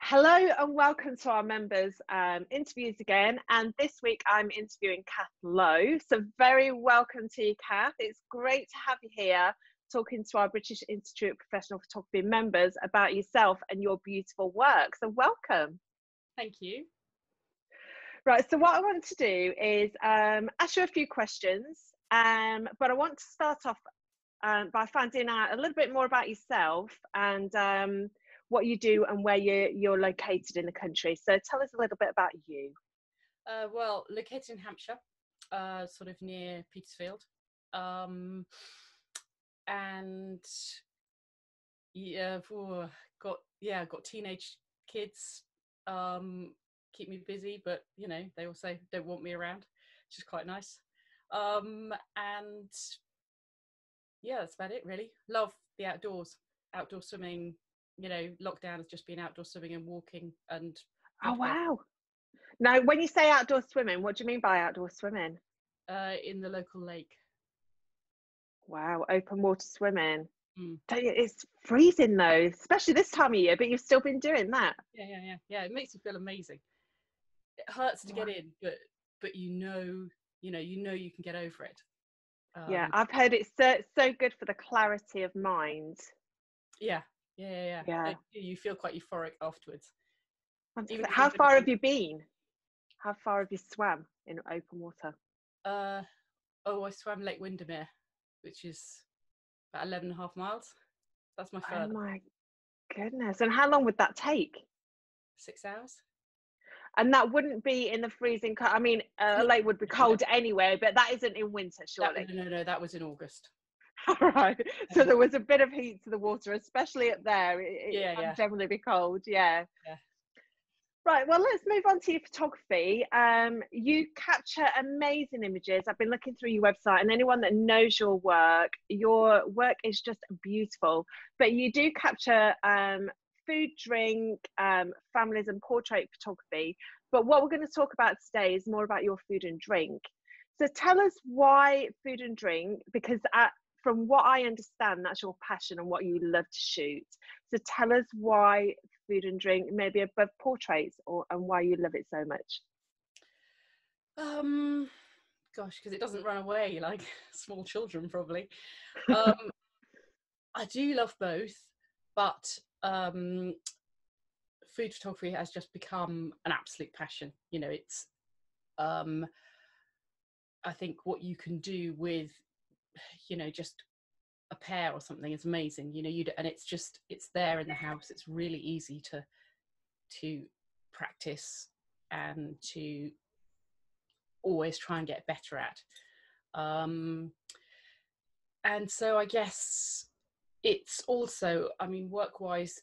Hello and welcome to our members interviews again. And this week I'm interviewing Cath Lowe. So very welcome to you, Cath. It's great to have you here talking to our British Institute of Professional Photography members about yourself and your beautiful work. So welcome. Thank you. Right, so what I want to do is ask you a few questions, but I want to start off by finding out a little bit more about yourself and what you do and where you're located in the country. So tell us a little bit about you. Well, located in Hampshire, sort of near Petersfield, and yeah, got teenage kids. Keep me busy, but you know they also don't want me around, which is quite nice. And yeah, that's about it really. Love the outdoors, outdoor swimming. You know, lockdown has just been outdoor swimming and walking and Oh wow. Now when you say outdoor swimming, what do you mean by outdoor swimming? In the local lake. Wow, open water swimming. It's freezing though, especially this time of year, but you've still been doing that. Yeah, it makes you feel amazing. It hurts to get in, but you know you can get over it. Yeah, I've heard it's so good for the clarity of mind. Yeah. You feel quite euphoric afterwards. How far have you been? How far have you swam in open water? I swam Lake Windermere, which is about 11.5 miles. That's my furthest. Oh my goodness. And how long would that take? 6 hours. And that wouldn't be in the freezing. I mean, a lake would be cold anyway, but that isn't in winter, surely. No, that was in August. All right. So there was a bit of heat to the water, especially up there. It can generally be cold. Yeah. Right, well, let's move on to your photography. You capture amazing images. I've been looking through your website, and anyone that knows your work is just beautiful. But you do capture food, drink, families, and portrait photography. But what we're going to talk about today is more about your food and drink. So tell us why food and drink, because from what I understand, that's your passion and what you love to shoot. So tell us why food and drink, maybe above portraits, and why you love it so much. Gosh, because it doesn't run away like small children, probably. I do love both, but food photography has just become an absolute passion. You know, it's I think what you can do with, you know, just a pear or something is amazing. You know, and it's there in the house. It's really easy to practice and to always try and get better at. And so I guess it's also, I mean, work-wise,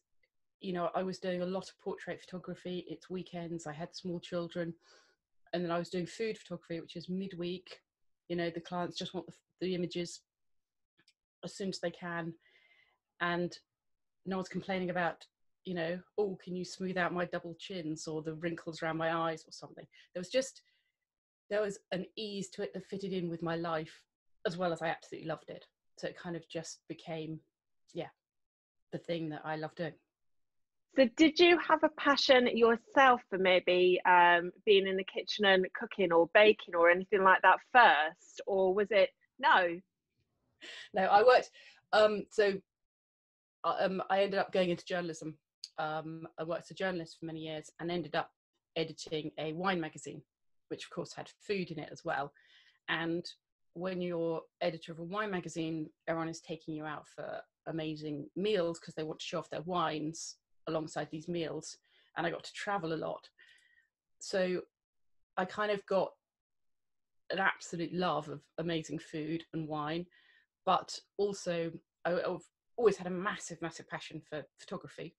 you know, I was doing a lot of portrait photography. It's weekends, I had small children, and then I was doing food photography, which is midweek. You know, the clients just want the images as soon as they can, and no one's complaining about, you know, oh, can you smooth out my double chins or the wrinkles around my eyes or something. There was an ease to it that fitted in with my life, as well as I absolutely loved it. So it kind of just became, the thing that I love doing. So did you have a passion yourself for maybe being in the kitchen and cooking or baking or anything like that first, or was it no? No, I worked. I ended up going into journalism. I worked as a journalist for many years and ended up editing a wine magazine, which of course had food in it as well. And when you're editor of a wine magazine, everyone is taking you out for amazing meals because they want to show off their wines alongside these meals. And I got to travel a lot. So I kind of got an absolute love of amazing food and wine, but also I've always had a massive passion for photography.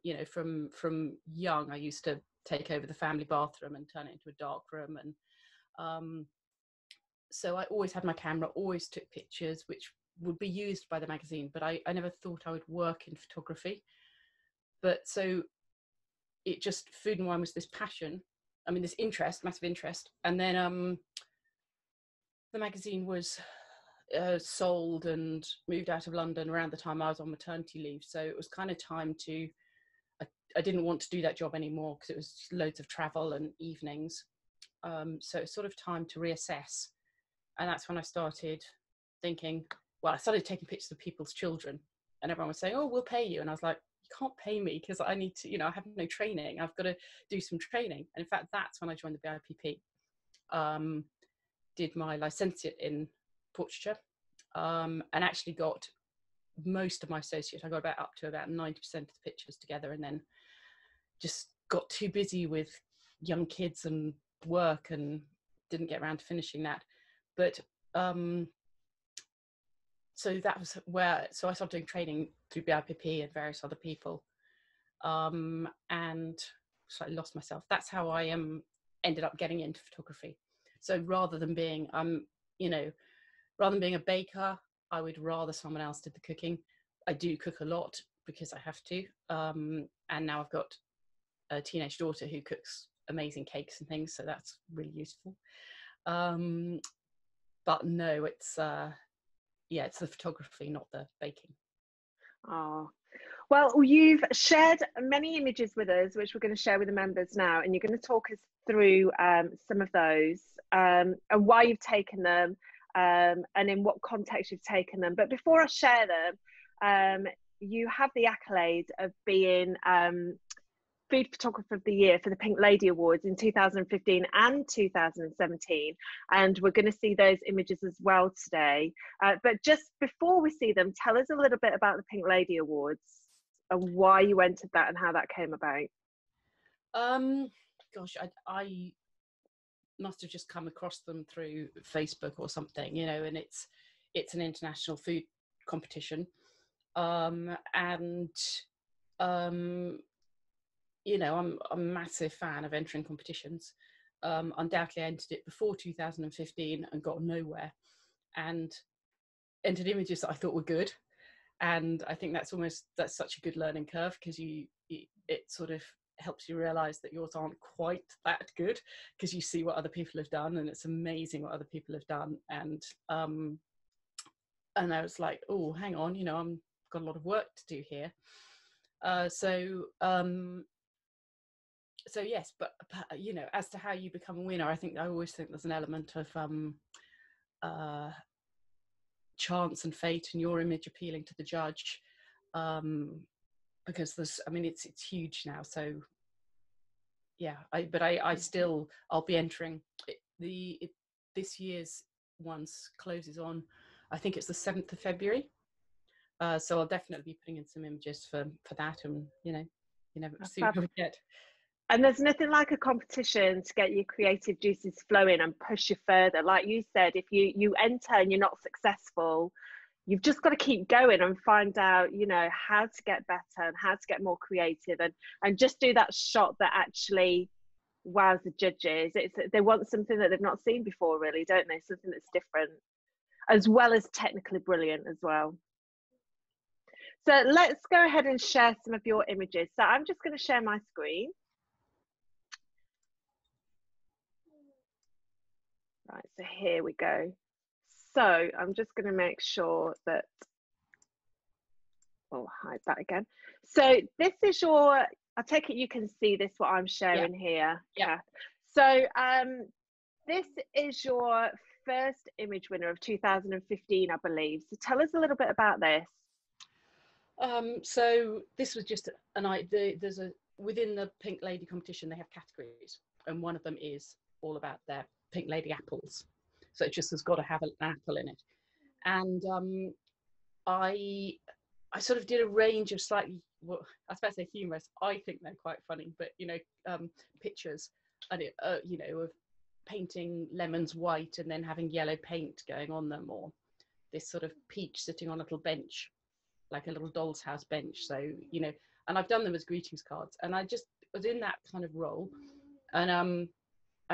You know, from young, I used to take over the family bathroom and turn it into a dark room. And so I always had my camera, always took pictures, which would be used by the magazine, but I never thought I would work in photography. But so it just, food and wine was this passion. I mean, this interest, massive interest. And then the magazine was sold and moved out of London around the time I was on maternity leave. So it was kind of time to, didn't want to do that job anymore because it was just loads of travel and evenings. So it's sort of time to reassess. And that's when I started thinking, well, I started taking pictures of people's children, and everyone was saying, oh, we'll pay you. And I was like, you can't pay me because I need to, I have no training. I've got to do some training. And in fact, that's when I joined the BIPP, did my licentiate in portraiture, and actually got most of my associates. I got up to about 90% of the pictures together, and then just got too busy with young kids and work and didn't get around to finishing that. But so that was so I started doing training through BIPP and various other people, and so I lost myself. That's how I ended up getting into photography. So rather than being being a baker, I would rather someone else did the cooking. I do cook a lot because I have to, and now I've got a teenage daughter who cooks amazing cakes and things, so that's really useful. But no, it's the photography, not the baking. Oh, well, you've shared many images with us, which we're going to share with the members now, and you're going to talk us through some of those, and why you've taken them, and in what context you've taken them. But before I share them, you have the accolade of being Food Photographer of the Year for the Pink Lady Awards in 2015 and 2017, and we're going to see those images as well today. But just before we see them, tell us a little bit about the Pink Lady Awards and why you entered that and how that came about. Gosh, I must have just come across them through Facebook or something, and it's an international food competition, and I'm a massive fan of entering competitions. Undoubtedly, I entered it before 2015 and got nowhere, and entered images that I thought were good. And I think that's such a good learning curve, because it sort of helps you realize that yours aren't quite that good, because you see what other people have done, and it's amazing what other people have done. And I was like, oh, hang on, I'm got a lot of work to do here. So yes, but as to how you become a winner, I always think there's an element of chance and fate, and your image appealing to the judge, because it's huge now. So yeah, I'll be entering this year's ones closes on, I think it's the 7th of February. So I'll definitely be putting in some images for that, and you never see what we get. And there's nothing like a competition to get your creative juices flowing and push you further. Like you said, if you enter and you're not successful, you've just got to keep going and find out, how to get better and how to get more creative, and just do that shot that actually wows the judges. They want something that they've not seen before, really, don't they? Something that's different, as well as technically brilliant as well. So let's go ahead and share some of your images. So I'm just going to share my screen. Right, so here we go. So I'm just going to make sure that, I'll hide that again. So this is I take it you can see this, what I'm sharing here. Yeah. So this is your first image winner of 2015, I believe. So tell us a little bit about this. So this was just within the Pink Lady competition, they have categories, and one of them is all about their Pink Lady apples. So it just has got to have an apple in it. And I sort of did a range of slightly, well, I was about to say humorous, I think they're quite funny, but pictures, and of painting lemons white and then having yellow paint going on them, or this sort of peach sitting on a little bench, like a little doll's house bench. So and I've done them as greetings cards, and I just was in that kind of role, and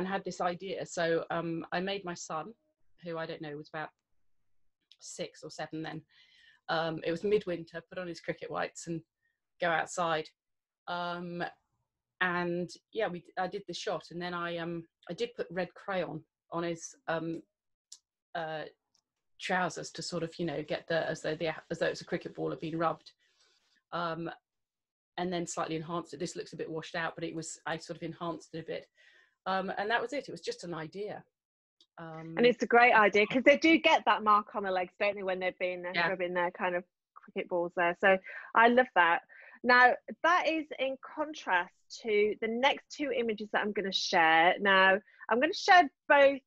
had this idea. So I made my son, who I don't know was about 6 or 7 then. It was midwinter, put on his cricket whites and go outside. And yeah, I did the shot, and then I did put red crayon on his trousers to sort of get as though it was a cricket ball had been rubbed. and then slightly enhanced it. This looks a bit washed out, but I sort of enhanced it a bit. And that was it. It was just an idea. And it's a great idea, because they do get that mark on the legs, don't they, when they've been rubbing their kind of cricket balls there. So I love that. Now, that is in contrast to the next two images that I'm going to share. Now, I'm going to share both.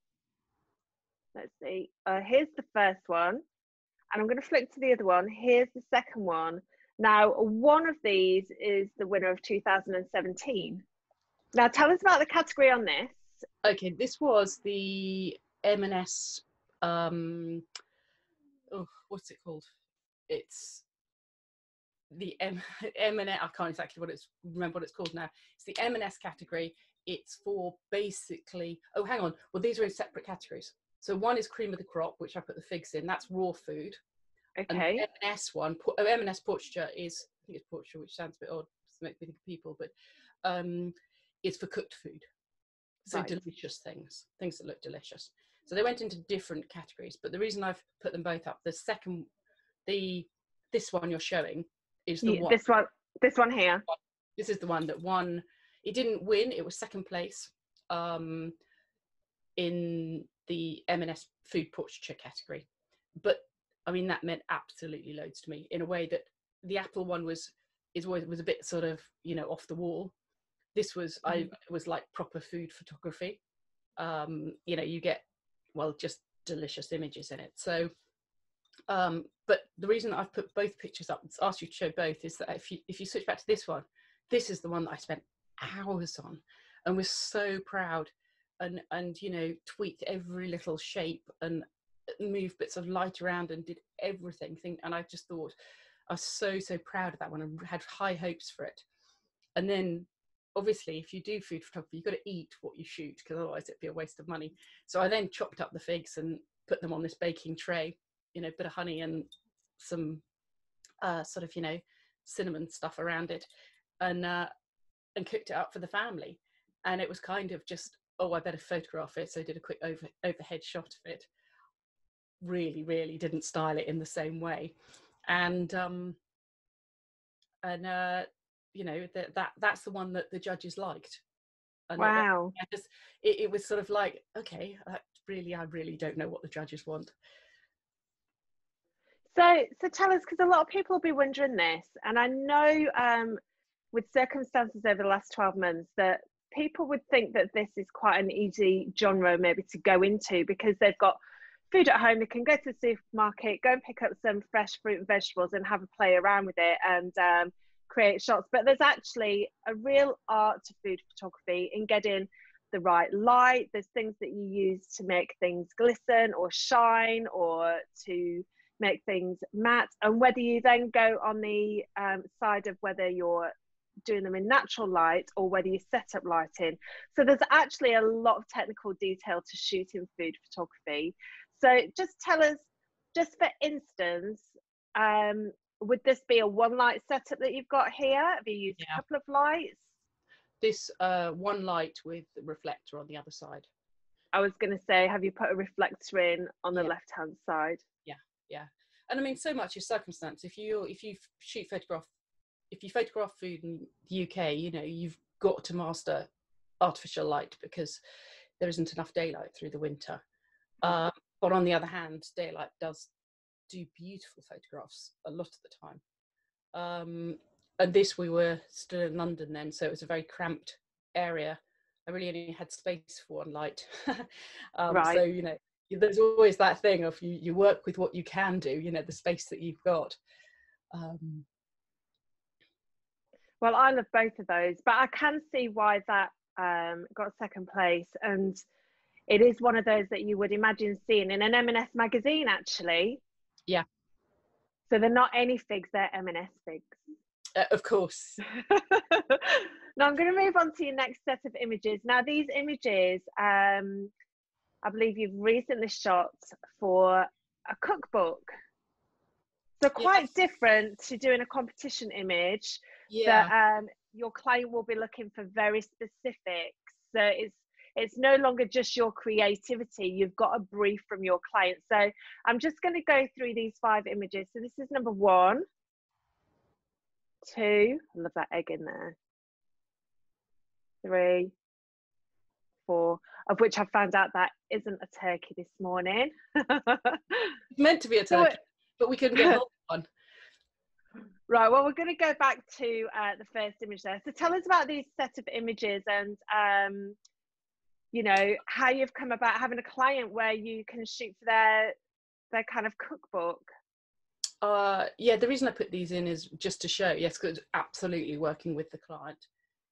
Let's see. Here's the first one, and I'm going to flick to the other one. Here's the second one. Now, one of these is the winner of 2017. Now, tell us about the category on this. Okay, this was the M&S, what's it called? It's the M&S, I can't exactly remember what it's called now. It's the M&S category. It's for basically, oh, hang on. Well, these are in separate categories. So one is cream of the crop, which I put the figs in. That's raw food. Okay. And the M&S one, M&S portraiture is, I think it's portraiture, which sounds a bit odd to make me think of people, but it's for cooked food. So right. Delicious things that look delicious. So they went into different categories, but the reason I've put them both up, this one you're showing is the one. This one here. This is the one that won. It didn't win. It was second place in the M&S food portraiture category. But I mean, that meant absolutely loads to me, in a way that the apple one was a bit sort of, off the wall. This was, it was like proper food photography. You get, well, just delicious images in it. So, but the reason that I've put both pictures up, asked you to show both, is that if you switch back to this one, this is the one that I spent hours on and was so proud and tweaked every little shape and moved bits of light around and did everything. And I just thought, I was so proud of that one and had high hopes for it. And then, obviously, if you do food photography, you've got to eat what you shoot, because otherwise it'd be a waste of money. So I then chopped up the figs and put them on this baking tray, bit of honey and some sort of, cinnamon stuff around it, and cooked it up for the family. And it was kind of just, oh, I better photograph it. So I did a quick overhead shot of it. Really, really didn't style it in the same way. And that's the one that the judges liked. And wow. It was sort of like, okay, I really don't know what the judges want. So tell us, because a lot of people will be wondering this, and I know with circumstances over the last 12 months that people would think that this is quite an easy genre maybe to go into, because they've got food at home, they can go to the supermarket, go and pick up some fresh fruit and vegetables and have a play around with it and create shots. But there's actually a real art to food photography in getting the right light. There's things that you use to make things glisten or shine, or to make things matte, and whether you then go on the side of whether you're doing them in natural light or whether you set up lighting. So there's actually a lot of technical detail to shooting food photography. So just tell us, just for instance, would this be a one light setup that you've got here? Have you used a couple of lights? This one light with the reflector on the other side. I was going to say, have you put a reflector in on the left hand side? Yeah. And I mean, so much is circumstance. If you photograph food in the UK, you've got to master artificial light, because there isn't enough daylight through the winter. But on the other hand, daylight does do beautiful photographs a lot of the time. And this, we were still in London then, so it was a very cramped area. I really only had space for one light. Right. So, there's always that thing of you work with what you can do, the space that you've got. Well, I love both of those, but I can see why that got second place. And it is one of those that you would imagine seeing in an M&S magazine, actually. Yeah. So they're not any figs, they're M&S figs. Of course. Now I'm going to move on to your next set of images. Now these images, I believe you've recently shot for a cookbook. So quite different to doing a competition image. Yeah. That your client will be looking for very specifics. So it's no longer just your creativity. You've got a brief from your client. So I'm just going to go through these 5 images. So this is number 1. 2, I love that egg in there, 3, 4, of which I found out that isn't a turkey this morning. It's meant to be a turkey, but we couldn't get hold of one. Right, well, we're going to go back to the first image there. So tell us about these set of images and, you know, how you've come about having a client where you can shoot for their kind of cookbook. Yeah, the reason I put these in is just to show, yes, because absolutely working with the client,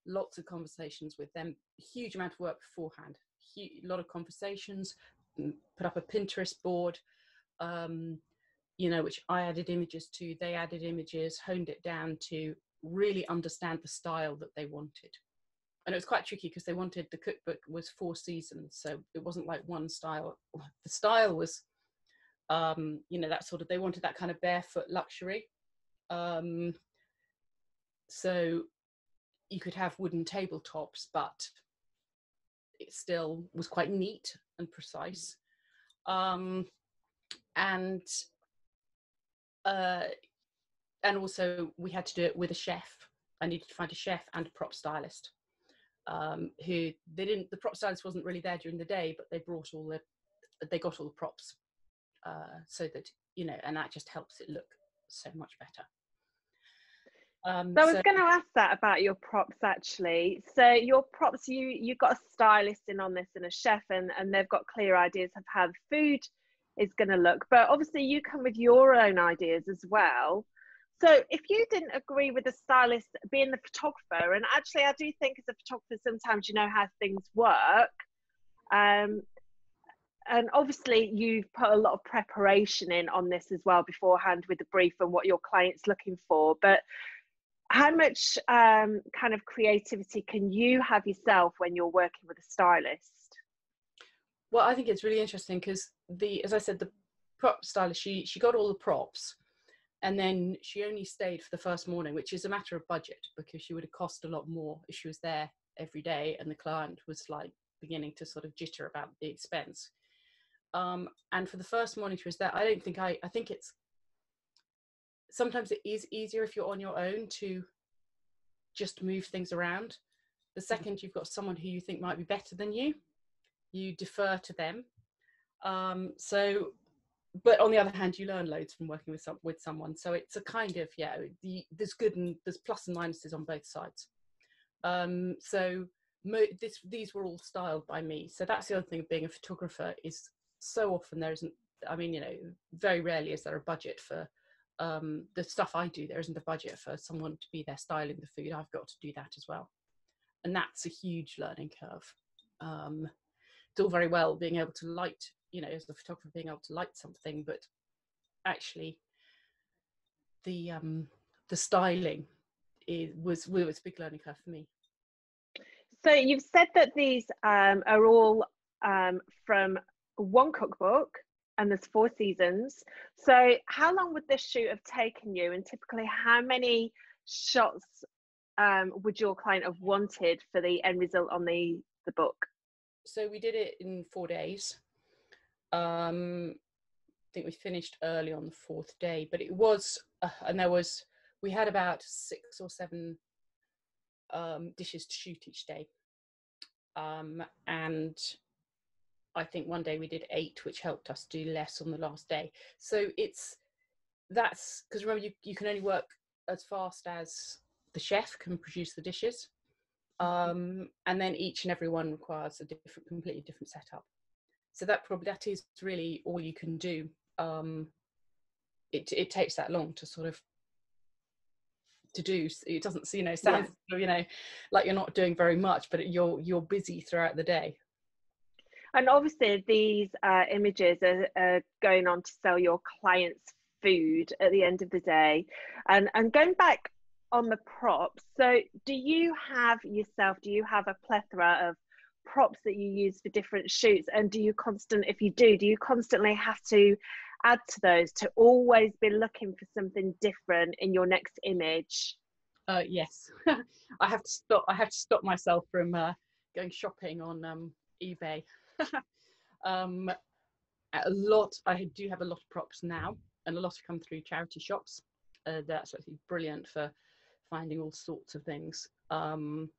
lots of conversations with them, huge amount of work beforehand, a lot of conversations, put up a Pinterest board, you know, which I added images to, they added images, honed it down to really understand the style that they wanted. And it was quite tricky because they wanted, the cookbook was 4 seasons, so it wasn't like one style. The style was, you know, that sort of, they wanted that kind of barefoot luxury. So you could have wooden tabletops, but it still was quite neat and precise. And also we had to do it with a chef. I needed to find a chef and a prop stylist, who the prop stylist wasn't really there during the day, but they got all the props, so that, you know, and that just helps it look so much better. So I was going to ask that about your props, actually. So your props, you got a stylist in on this and a chef, and they've got clear ideas of how the food is going to look. But obviously you come with your own ideas as well. So if you didn't agree with the stylist being the photographer, and actually I do think as a photographer, sometimes you know how things work. And obviously you've put a lot of preparation in on this as well beforehand with the brief and what your client's looking for. But how much kind of creativity can you have yourself when you're working with a stylist? Well, I think it's really interesting because as I said, the prop stylist, she got all the props, and then she only stayed for the first morning, which is a matter of budget because she would have cost a lot more if she was there every day and the client was like beginning to sort of jitter about the expense. And for the first morning she was there, I think it's, sometimes it is easier if you're on your own to just move things around. The second you've got someone who you think might be better than you defer to them. But on the other hand, you learn loads from working with someone. So it's a kind of, yeah, there's good and there's plus and minuses on both sides. These were all styled by me. So that's the other thing of being a photographer, is so often there isn't, I mean, you know, very rarely is there a budget for the stuff I do. There isn't a budget for someone to be there styling the food. I've got to do that as well. And that's a huge learning curve. It's all very well being able to light, you know, as a photographer, being able to light something, but actually the styling was a big learning curve for me. So you've said that these are all from one cookbook, and there's 4 seasons. So how long would this shoot have taken you, and typically how many shots would your client have wanted for the end result on the book? So we did it in 4 days. I think we finished early on the 4th day, but it was, we had about 6 or 7 dishes to shoot each day. And I think one day we did 8, which helped us do less on the last day. So that's because remember, you can only work as fast as the chef can produce the dishes. And then each and every one requires a completely different setup. So that is really all you can do. It takes that long to sort of to do. It doesn't, you know, sound, yeah, you know, like you're not doing very much, but you're busy throughout the day. And obviously these images are going on to sell your clients food at the end of the day. And going back on the props, so do you have a plethora of props that you use for different shoots, and if you do you constantly have to add to those to always be looking for something different in your next image? Yes. I have to stop myself from going shopping on eBay. I do have a lot of props now, and a lot have come through charity shops. That's actually brilliant for finding all sorts of things. And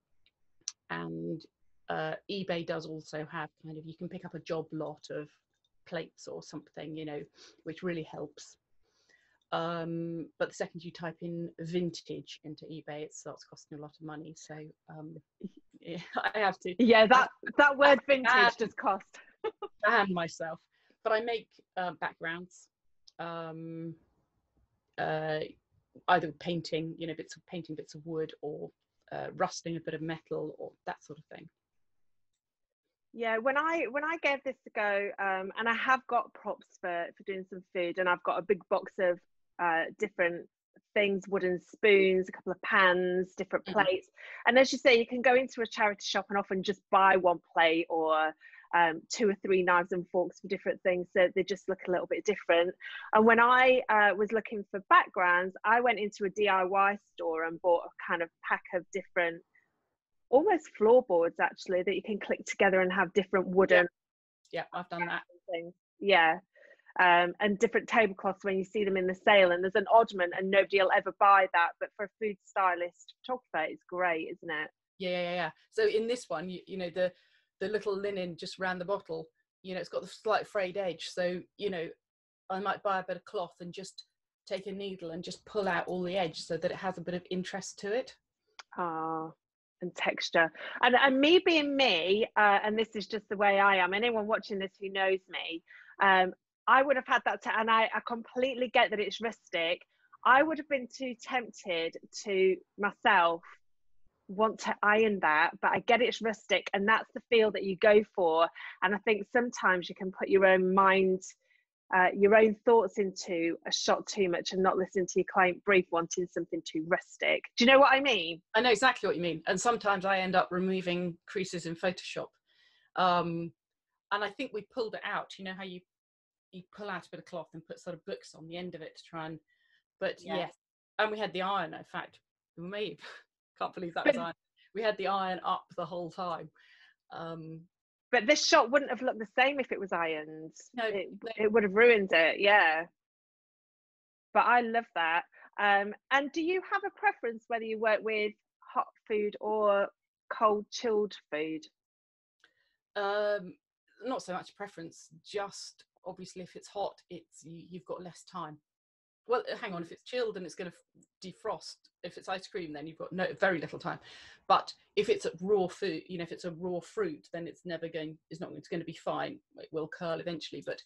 eBay does also have kind of, you can pick up a job lot of plates or something, you know, which really helps. But the second you type in vintage into eBay, it starts costing a lot of money. So yeah, I have to. Yeah, that word vintage does cost. Ban myself. But I make backgrounds, either painting, you know, bits of wood, or rusting a bit of metal, or that sort of thing. Yeah, when I gave this a go, and I have got props for doing some food, and I've got a big box of different things, wooden spoons, a couple of pans, different plates. And as you say, you can go into a charity shop and often just buy one plate, or 2 or 3 knives and forks for different things, so they just look a little bit different. And when I was looking for backgrounds, I went into a DIY store and bought a kind of pack of different, almost floorboards actually, that you can click together and have different wooden. Yeah, I've done that. Things. Yeah. And different tablecloths when you see them in the sale, and there's an oddment and nobody will ever buy that, but for a food stylist photographer it's great, isn't it? Yeah. So in this one, you know, the little linen just around the bottle, you know, it's got the slight frayed edge, so you know, I might buy a bit of cloth and just take a needle and just pull out all the edge so that it has a bit of interest to it. And texture, and me being me, and this is just the way I am, anyone watching this who knows me, I would have had that and I completely get that it's rustic. I would have been too tempted to myself want to iron that, but I get it's rustic and that's the feel that you go for. And I think sometimes you can put your own mind, your own thoughts into a shot too much and not listen to your client brief wanting something too rustic. Do you know what I mean? I know exactly what you mean. And sometimes I end up removing creases in Photoshop. And I think we pulled it out. You know how you pull out a bit of cloth and put sort of books on the end of it to try and, but yes. And we had the iron, in fact, can't believe that was iron. We had the iron up the whole time. But this shot wouldn't have looked the same if it was ironed. No, it would have ruined it, yeah. But I love that. And do you have a preference whether you work with hot food or cold chilled food? Not so much preference, just obviously if it's hot, you've got less time. Well, hang on, if it's chilled and it's going to defrost, if it's ice cream, then you've got very little time. But if it's a raw food, you know, if it's a raw fruit, then it's going to be fine. It will curl eventually. But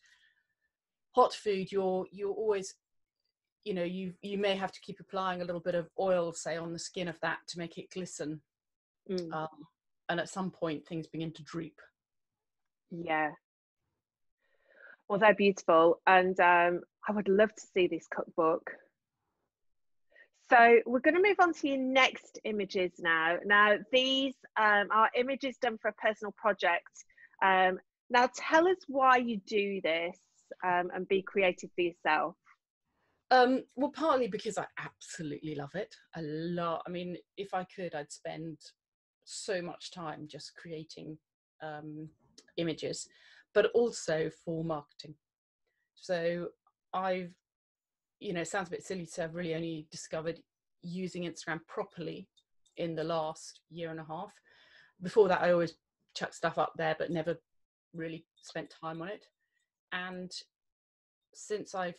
hot food, you're always, you know, you may have to keep applying a little bit of oil, say, on the skin of that to make it glisten. And at some point things begin to droop. Yeah. Well, they're beautiful, and I would love to see this cookbook. So we're going to move on to your next images now. Now, these are images done for a personal project. Now, tell us why you do this and be creative for yourself. Well, partly because I absolutely love it. I mean, if I could, I'd spend so much time just creating images, but also for marketing. So I've, you know, it sounds a bit silly to say I've really only discovered using Instagram properly in the last year and a half. Before that, I always chucked stuff up there, but never really spent time on it. And since I've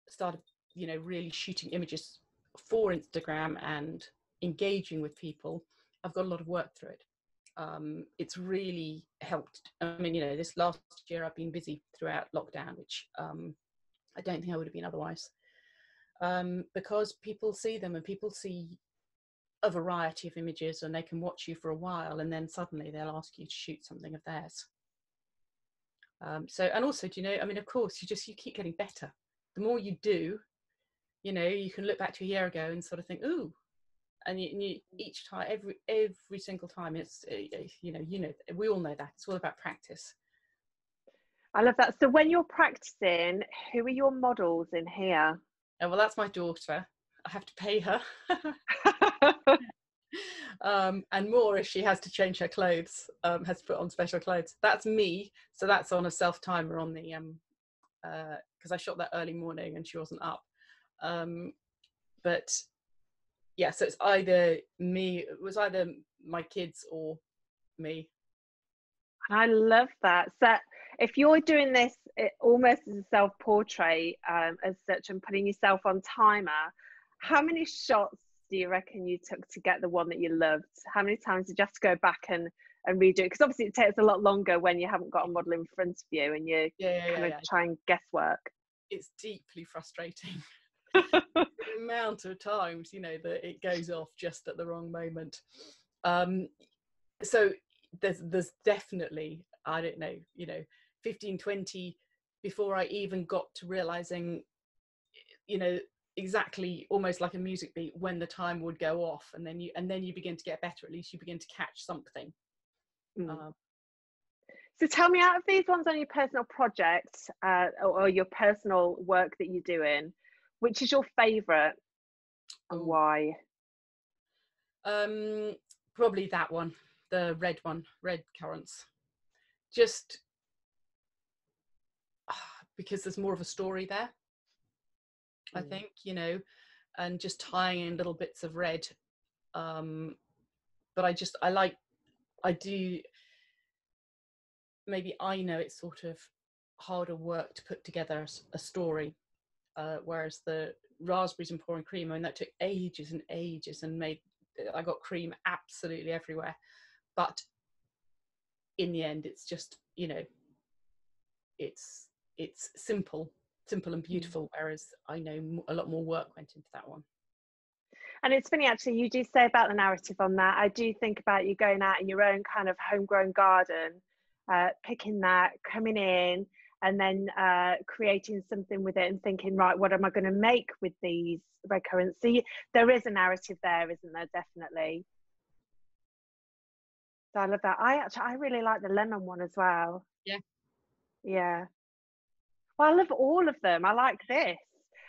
started, you know, really shooting images for Instagram and engaging with people, I've got a lot of work through it. It's really helped. I mean, you know, this last year I've been busy throughout lockdown, which I don't think I would have been otherwise, because people see them and people see a variety of images and they can watch you for a while and then suddenly they'll ask you to shoot something of theirs. So, and also, do you know, I mean, of course, you keep getting better. The more you do, you know, you can look back to a year ago and sort of think, ooh, and you each time, every single time, it's, you know, we all know that it's all about practice. I love that. So when you're practicing, who are your models in here? Oh, well, that's my daughter. I have to pay her. And more if she has to change her clothes, has to put on special clothes. That's me. So that's on a self timer on the, because I shot that early morning and she wasn't up. But yeah, so it's either me, it was either my kids or me. I love that. So if you're doing this almost as a self-portrait as such, and putting yourself on timer, how many shots do you reckon you took to get the one that you loved? How many times did you have to go back and redo it? Because obviously it takes a lot longer when you haven't got a model in front of you and you try and guesswork. It's deeply frustrating. The amount of times, you know, that it goes off just at the wrong moment. So there's definitely, I don't know, you know, 15, 20 before I even got to realizing, you know, exactly, almost like a music beat, when the time would go off, and then you begin to get better. At least you begin to catch something. So tell me, out of these ones on your personal projects or your personal work that you're doing, which is your favorite and why? Probably that one, the red one, red currants. Just because there's more of a story there, I think, you know, and just tying in little bits of red. But I do, maybe I know it's sort of harder work to put together a story, whereas the raspberries and pouring cream, I mean, that took ages and ages, and I got cream absolutely everywhere. But in the end, it's just, you know, it's simple and beautiful, whereas I know a lot more work went into that one. And it's funny, actually, you do say about the narrative on that. I do think about you going out in your own kind of homegrown garden, picking that, coming in, and then creating something with it and thinking, right, what am I going to make with these red currants? So there is a narrative there, isn't there? Definitely. So I love that. I really like the lemon one as well. Yeah. Well, I love all of them. I like this.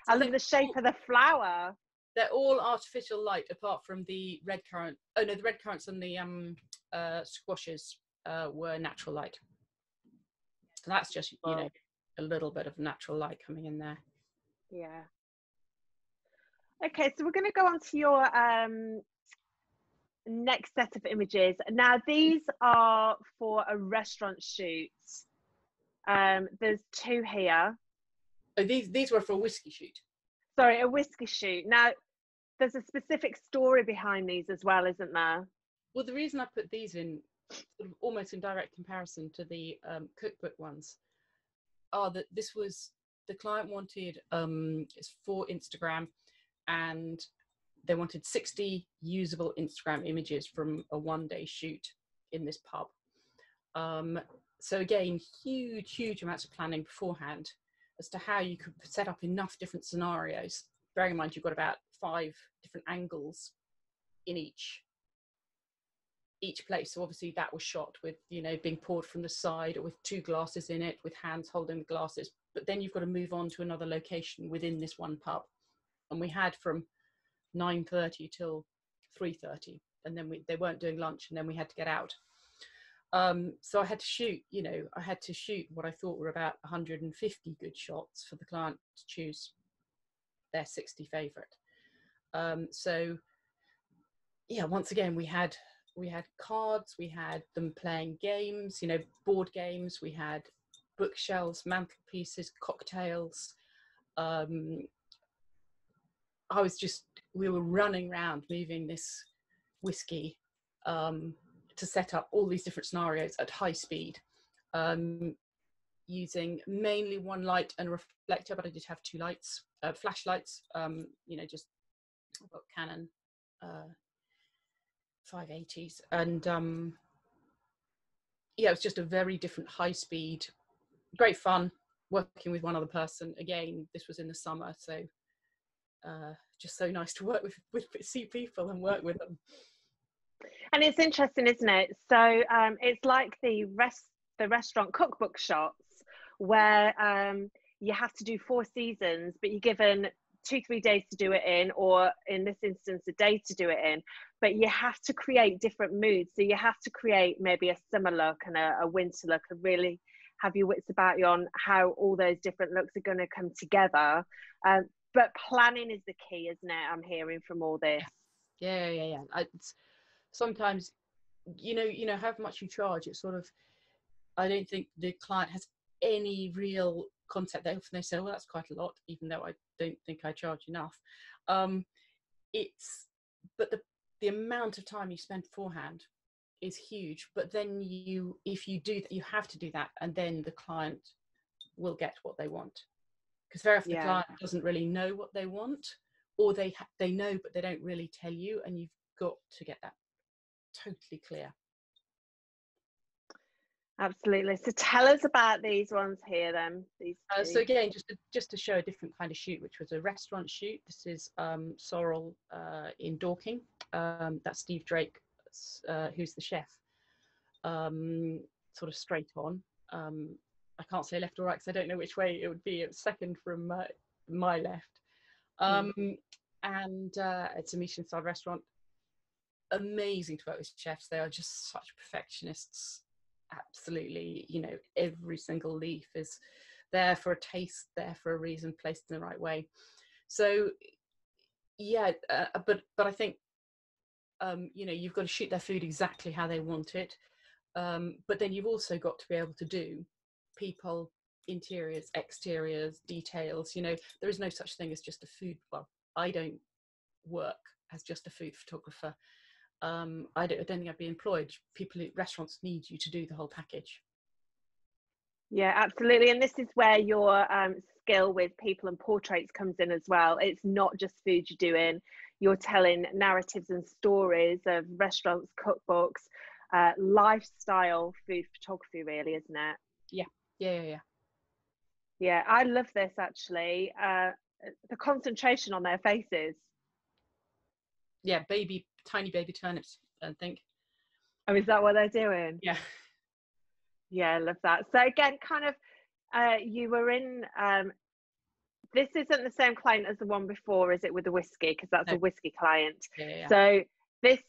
I love the shape of the flower. They're all artificial light, apart from the red currant. Oh no, the red currants and the squashes were natural light. So that's just, you know, a little bit of natural light coming in there. Yeah. Okay, so we're going to go on to your next set of images. Now, these are for a restaurant shoot. There's two here. Oh, these were for a whiskey shoot. Sorry, a whiskey shoot. Now, there's a specific story behind these as well, isn't there? Well, the reason I put these in sort of almost in direct comparison to the cookbook ones are that this was, the client wanted, it's for Instagram, and they wanted 60 usable Instagram images from a one-day shoot in this pub. So again, huge amounts of planning beforehand as to how you could set up enough different scenarios. Bearing in mind, you've got about 5 different angles in each place. So obviously that was shot with, you know, being poured from the side, or with 2 glasses in it, with hands holding the glasses. But then you've got to move on to another location within this one pub. And we had from 9:30 till 3:30, and then they weren't doing lunch, and then we had to get out. So I had to shoot, you know, what I thought were about 150 good shots for the client to choose their 60 favorite. So yeah, once again, we had cards, we had them playing games, you know, board games, we had bookshelves, mantelpieces, cocktails. We were running around moving this whiskey to set up all these different scenarios at high speed, using mainly one light and a reflector, but I did have 2 lights, flashlights, you know, just I've got Canon 580s, and yeah, it was just a very different high speed, great fun working with one other person. Again, this was in the summer, so just so nice to work with see people and work with them. And it's interesting, isn't it? So it's like the restaurant cookbook shots, where you have to do 4 seasons, but you're given 2-3 days to do it in, or in this instance, a day to do it in. But you have to create different moods. So you have to create maybe a summer look and a winter look, and really have your wits about you on how all those different looks are going to come together. But planning is the key, isn't it? I'm hearing from all this. Yeah. Sometimes, how much you charge. It's sort of, I don't think the client has any real concept. They say, well, that's quite a lot, even though I don't think I charge enough. But the amount of time you spend beforehand is huge. But then if you do that, you have to do that, and then the client will get what they want. Because very often the client doesn't really know what they want, or they know but they don't really tell you, and you've got to get that totally clear. Absolutely. So tell us about these ones here then. These two. So again, just to show a different kind of shoot, which was a restaurant shoot. This is Sorrel in Dorking. That's Steve Drake, who's the chef. Sort of straight on. I can't say left or right because I don't know which way it would be. It's second from my left. And it's a Michelin-star restaurant. Amazing to work with chefs. They are just such perfectionists. Absolutely, every single leaf is there for a taste, there for a reason, placed in the right way. So but I think you've got to shoot their food exactly how they want it, but then you've also got to be able to do people, interiors, exteriors, details. There is no such thing as just a food. Well, I don't work as just a food photographer. I don't think I'd be employed. Restaurants need you to do the whole package. Yeah, absolutely. And this is where your skill with people and portraits comes in as well. It's not just food you're doing. You're telling narratives and stories of restaurants, cookbooks, lifestyle food photography, really, isn't it? Yeah, I love this actually. The concentration on their faces. Yeah, tiny baby turnips, I think. Oh, is that what they're doing? Yeah. Yeah, I love that. So again, kind of, you were in, this isn't the same client as the one before, is it, with the whiskey? Because that's a whiskey client. Yeah. So this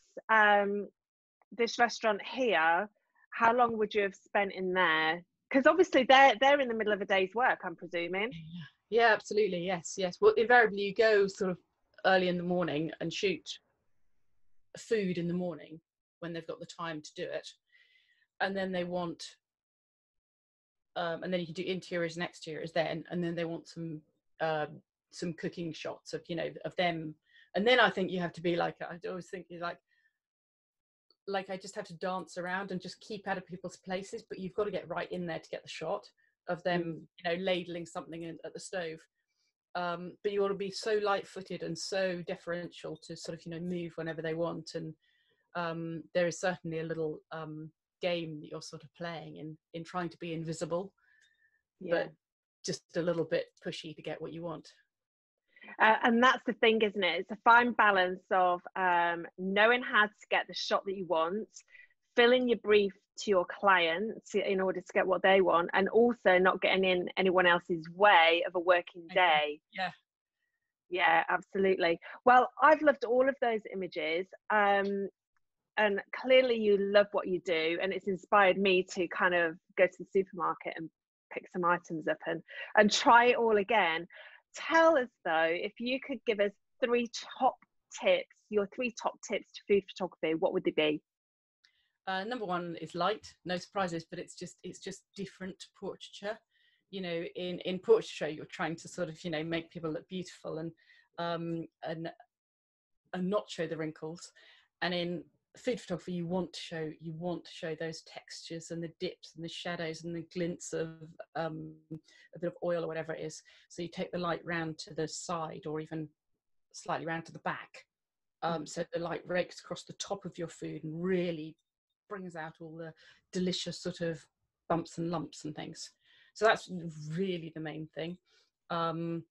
restaurant here, how long would you have spent in there? Because obviously they're in the middle of a day's work, I'm presuming. Yeah, absolutely. Yes. Well, invariably you go sort of early in the morning and shoot food in the morning when they've got the time to do it, and then they want and then you can do interiors and exteriors then, and then they want some cooking shots of of them, and then I think you have to be like, I always think you like I just have to dance around and just keep out of people's places, but you've got to get right in there to get the shot of them ladling something at the stove. But you ought to be so light-footed and so deferential to sort of move whenever they want, and there is certainly a little game that you're sort of playing in trying to be invisible, but just a little bit pushy to get what you want. And that's the thing, isn't it? It's a fine balance of knowing how to get the shot that you want, filling your brief to your client in order to get what they want, and also not getting in anyone else's way of a working day. Yeah, absolutely. Well, I've loved all of those images, and clearly you love what you do, and it's inspired me to kind of go to the supermarket and pick some items up and try it all again. Tell us though, if you could give us your 3 top tips to food photography, what would they be? Number one is light, no surprises, but it's just different to portraiture. In portraiture you're trying to sort of make people look beautiful and not show the wrinkles, and in food photography you want to show those textures and the dips and the shadows and the glints of a bit of oil or whatever it is. So you take the light round to the side or even slightly round to the back, so the light rakes across the top of your food and really brings out all the delicious sort of bumps and lumps and things. So that's really the main thing. Then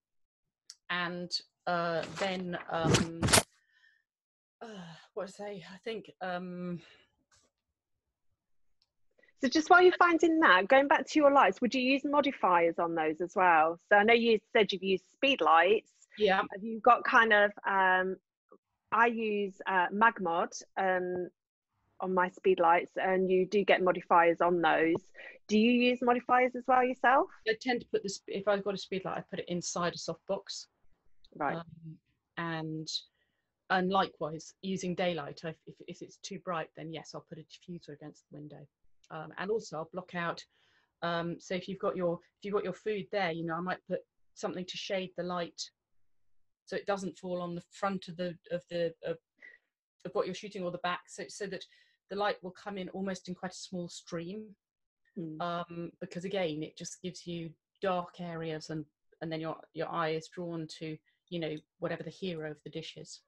what to say? I think. So just while you're finding that, going back to your lights, would you use modifiers on those as well? So I know you said you've used speed lights. Yeah. Have you got kind of? I use Magmod on my speed lights, and you do get modifiers on those. Do you use modifiers as well yourself? I tend to put this, if I've got a speed light, I put it inside a softbox. Right. And and likewise using daylight. If it's too bright, then yes, I'll put a diffuser against the window, and also I'll block out. So if you've got your food there, you know, I might put something to shade the light, so it doesn't fall on the front of what you're shooting or the back, so that the light will come in almost in quite a small stream. Because again, it just gives you dark areas, and then your eye is drawn to, you know, whatever the hero of the dish is.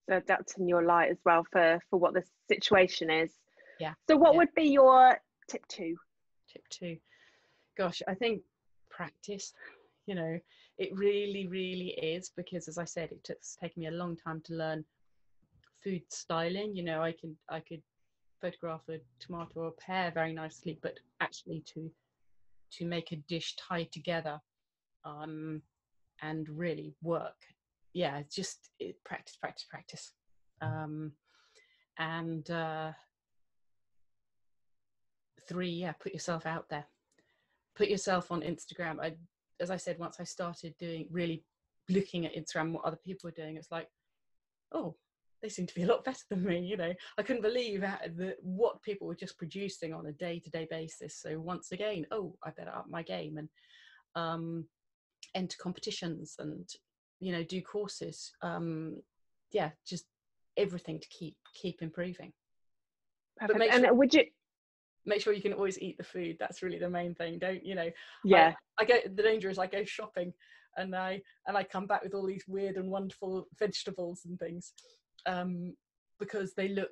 So adapting your light as well for what the situation is. Yeah. So what would be your tip 2? Tip 2, gosh, I think practice. You know, it really, really is, because as I said, it's taken me a long time to learn food styling. You know, I could photograph a tomato or a pear very nicely, but actually to make a dish tie together and really work, it's just practice. And 3, put yourself out there, put yourself on Instagram. As I said, once I started really looking at Instagram, what other people were doing, it's like, oh, they seem to be a lot better than me. You know, I couldn't believe what people were just producing on a day-to-day basis. So once again, I better up my game and enter competitions and, you know, do courses. Just everything to keep improving. Perfect. And would you make sure you can always eat the food? That's really the main thing. Don't, you know, the danger is I go shopping and I come back with all these weird and wonderful vegetables and things, because they look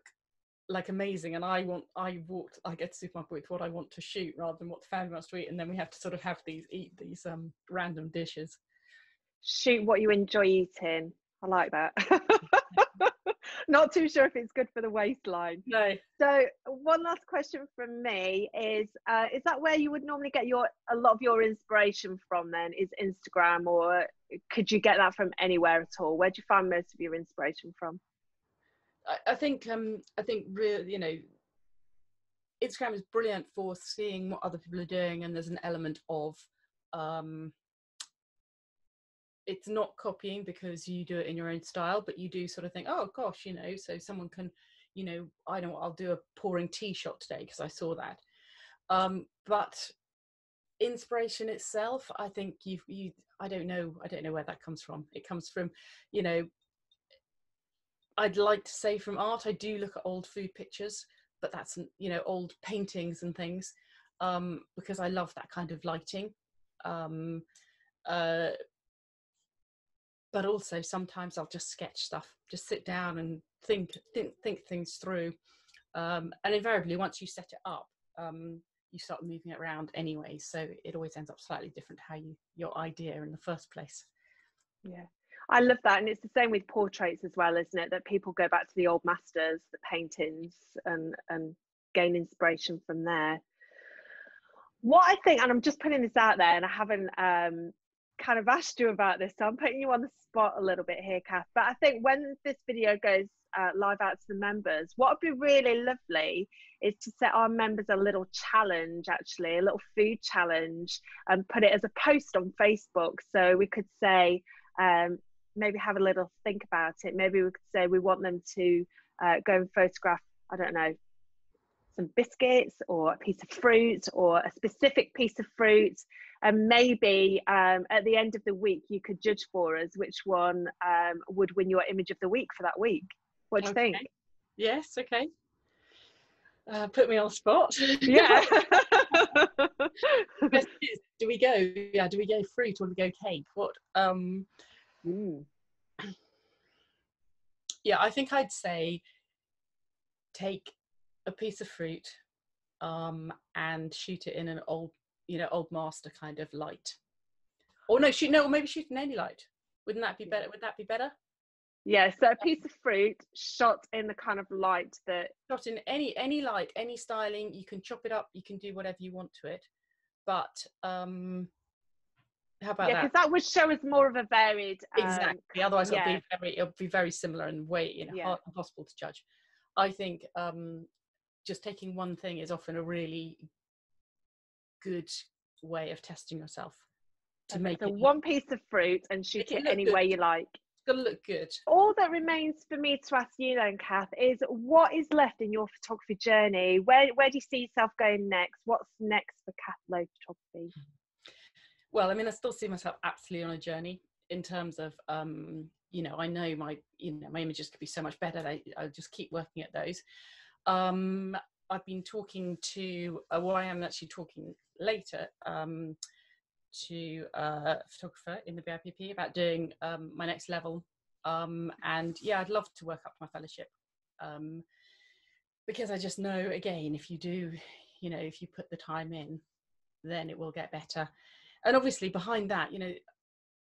like amazing, and I go to supermarket with what I want to shoot rather than what the family wants to eat, and then we have to sort of eat these random dishes. Shoot what you enjoy eating. I like that. Not too sure if it's good for the waistline. No. So one last question from me is that where you would normally get a lot of your inspiration from then, is Instagram, or could you get that from anywhere at all? Where do you find most of your inspiration from? I think really, you know, Instagram is brilliant for seeing what other people are doing, and there's an element of it's not copying because you do it in your own style, but you do sort of think, oh gosh, you know, so someone can, you know, I know what, I'll do a pouring tea shot today because I saw that. But inspiration itself, I think I don't know where that comes from. It comes from, you know, I'd like to say from art. I do look at old food pictures, but that's, you know, old paintings and things, because I love that kind of lighting. But also sometimes I'll just sketch stuff, just sit down and think things through. And invariably, once you set it up, you start moving it around anyway. So it always ends up slightly different how your idea in the first place. Yeah, I love that. And it's the same with portraits as well, isn't it? That people go back to the old masters, the paintings, and gain inspiration from there. What I think, and I'm just putting this out there, and I haven't kind of asked you about this, so I'm putting you on the spot a little bit here, Cath, but I think when this video goes live out to the members, what would be really lovely is to set our members a little challenge, actually, a little food challenge, and put it as a post on Facebook. So we could say, maybe have a little think about it. Maybe we could say we want them to go and photograph, I don't know, some biscuits or a piece of fruit or a specific piece of fruit, and maybe at the end of the week you could judge for us which one would win your image of the week for that week. What do you think? Yes, okay. Put me on the spot. Yeah. Do we go fruit or do we go cake? What Yeah, I think I'd say take a piece of fruit and shoot it in an old master kind of light. Or maybe shoot in any light. Wouldn't that be better? Would that be better? Yeah, so a piece of fruit shot in the kind of light that... Shot in any light, any styling. You can chop it up, you can do whatever you want to it. But how about that? Yeah, because that would show us more of a varied... Exactly, otherwise it'll be very similar and impossible to judge. I think just taking one thing is often a really good way of testing yourself. To make one piece of fruit and shoot it any way you like. got to look good. All that remains for me to ask you then, Cath, is what is left in your photography journey? Where do you see yourself going next? What's next for Cath Lowe Photography? Well, I mean, I still see myself absolutely on a journey in terms of, you know, I know my images could be so much better. I'll just keep working at those. I've been talking to, I am actually talking later to a photographer in the BIPP about doing my next level. And yeah, I'd love to work up to my fellowship because I just know, again, if you do, you know, if you put the time in, then it will get better. And obviously behind that, you know,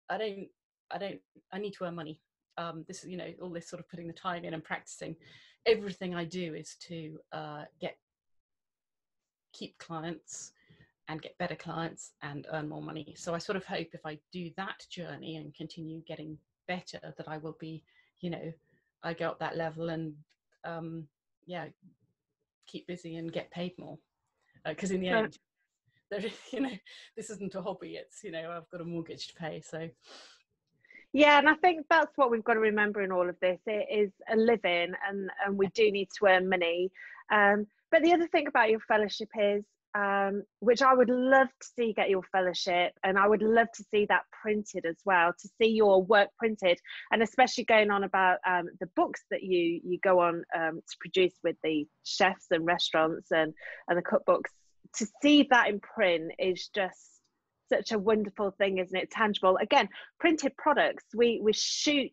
I need to earn money. This is, you know, all this sort of putting the time in and practicing. Everything I do is to keep clients and get better clients and earn more money. So I sort of hope if I do that journey and continue getting better, that I will be, you know, I go up that level and yeah, keep busy and get paid more. Because in the end, there, you know, this isn't a hobby. It's, you know, I've got a mortgage to pay. So yeah, and I think that's what we've got to remember in all of this. It is a living, and we do need to earn money. But the other thing about your fellowship is, which I would love to see get your fellowship, and I would love to see that printed as well, to see your work printed, and especially going on about the books that you go on to produce with the chefs and restaurants and the cookbooks. To see that in print is just such a wonderful thing, isn't it? Tangible. Again, printed products, we shoot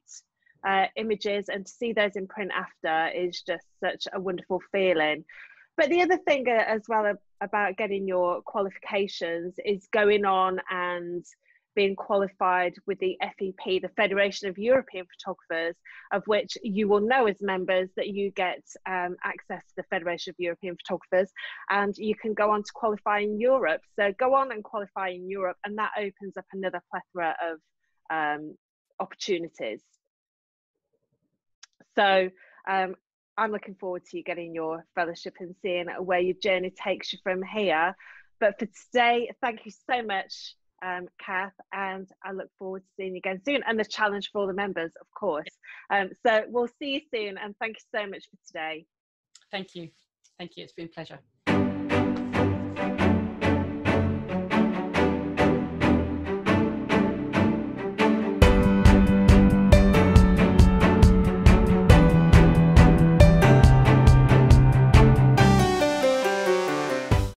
images, and to see those in print after is just such a wonderful feeling. But the other thing as well about getting your qualifications is going on and being qualified with the FEP, the Federation of European Photographers, of which you will know as members that you get access to the Federation of European Photographers, and you can go on to qualify in Europe. So go on and qualify in Europe, and that opens up another plethora of opportunities. So I'm looking forward to you getting your fellowship and seeing where your journey takes you from here. But for today, thank you so much, Cath, and I look forward to seeing you again soon, and the challenge for all the members, of course. So we'll see you soon, and thank you so much for today. Thank you. It's been a pleasure.